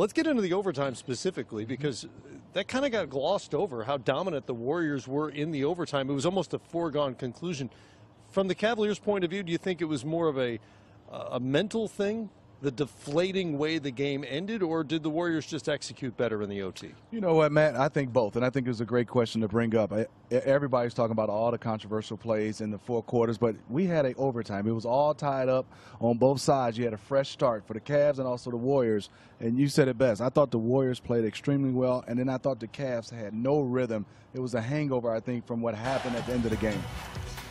Let's get into the overtime specifically, because that kind of got glossed over, how dominant the Warriors were in the overtime. It was almost a foregone conclusion. From the Cavaliers' point of view, do you think it was more of a mental thing, the deflating way the game ended, or did the Warriors just execute better in the OT? You know what, Matt? I think both, and I think it was a great question to bring up. Everybody's talking about all the controversial plays in the four quarters, but we had an overtime. It was all tied up on both sides. You had a fresh start for the Cavs and also the Warriors, and you said it best. I thought the Warriors played extremely well, and then I thought the Cavs had no rhythm. It was a hangover, I think, from what happened at the end of the game.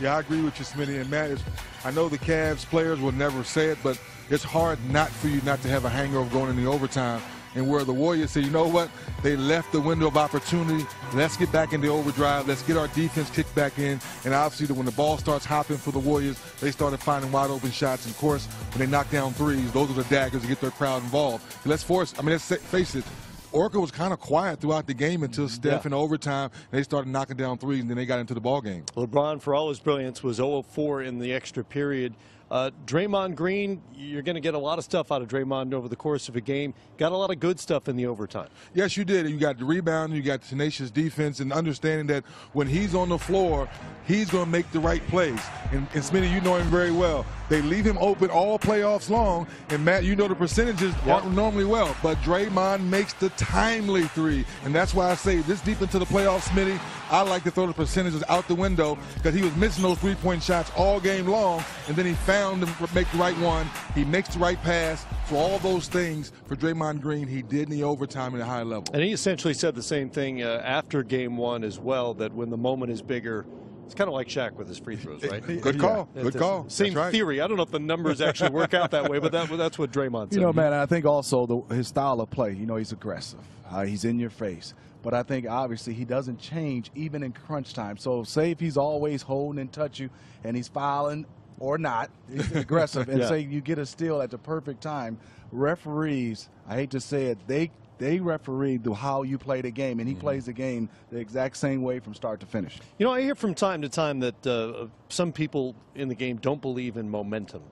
Yeah, I agree with you, Smitty. And Matt, I know the Cavs players will never say it, but it's hard not for you not to have a hangover going in the overtime. And where the Warriors say, you know what, they left the window of opportunity. Let's get back in the overdrive. Let's get our defense kicked back in. And obviously, when the ball starts hopping for the Warriors, they started finding wide open shots. And of course, when they knock down threes, those are the daggers to get their crowd involved. Let's face it. Orca was kind of quiet throughout the game until Steph in overtime. They started knocking down threes, and then they got into the ball game. LeBron, for all his brilliance, was 0 of 4 in the extra period. Draymond Green, you're going to get a lot of stuff out of Draymond over the course of a game. Got a lot of good stuff in the overtime. Yes, you did. You got the rebound, you got tenacious defense, and understanding that when he's on the floor, he's going to make the right plays. And Smitty, you know him very well. They leave him open all playoffs long, and Matt, you know the percentages aren't normally well, but Draymond makes the timely three, and that's why I say this deep into the playoffs, Smitty, I like to throw the percentages out the window because he was missing those three-point shots all game long, and then he found them to make the right one. He makes the right pass. So all those things for Draymond Green, he did in the overtime at a high level. And he essentially said the same thing after game one as well, that when the moment is bigger, it's kind of like Shaq with his free throws, right? Good call. Good call. Same theory. I don't know if the numbers actually work out that way, but that's what Draymond said. You know, man, I think also his style of play, you know, he's aggressive. He's in your face. But I think obviously he doesn't change even in crunch time. So say if he's always holding and touch you and he's fouling or not, he's aggressive, and say you get a steal at the perfect time, referees, I hate to say it, they referee how you play the game, and he plays the game the exact same way from start to finish. You know, I hear from time to time that some people in the game don't believe in momentum.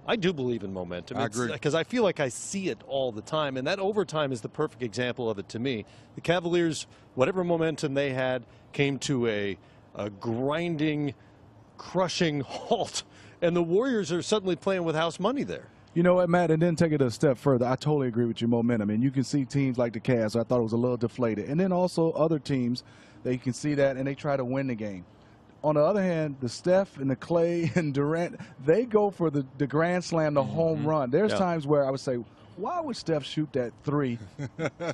I do believe in momentum. I agree. Because I feel like I see it all the time, and that overtime is the perfect example of it to me. The Cavaliers, whatever momentum they had, came to a grinding, crushing halt, and the Warriors are suddenly playing with house money there. You know what, Matt, and then take it a step further. I totally agree with your momentum, and you can see teams like the Cavs, I thought it was a little deflated. And then also other teams, they can see that, and they try to win the game. On the other hand, the Steph and the Clay and Durant, they go for the grand slam, the home run. There's times where I would say, why would Steph shoot that three?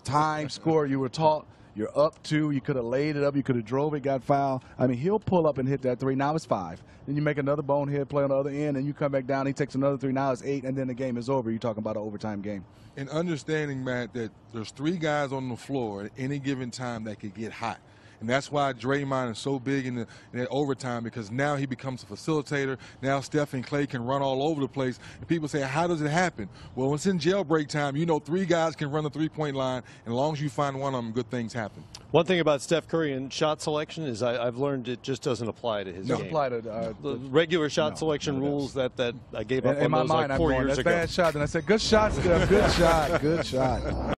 Time, score, you were taught. You're up 2. You could have laid it up. You could have drove it, got fouled. I mean, he'll pull up and hit that 3. Now it's 5. Then you make another bonehead play on the other end, and you come back down. He takes another 3. Now it's 8, and then the game is over. You're talking about an overtime game. And understanding, Matt, that there's 3 guys on the floor at any given time that could get hot. And that's why Draymond is so big in that overtime, because now he becomes a facilitator. Now Steph and Clay can run all over the place. And people say, how does it happen? Well, when it's in jailbreak time, you know 3 guys can run the three-point line, and as long as you find one of them, good things happen. One thing about Steph Curry and shot selection is I've learned it just doesn't apply to his game. Apply to the regular shot selection rules that I gave up on those like 4 years ago. Bad shot, and I said, good shot, Steph, good shot, good shot.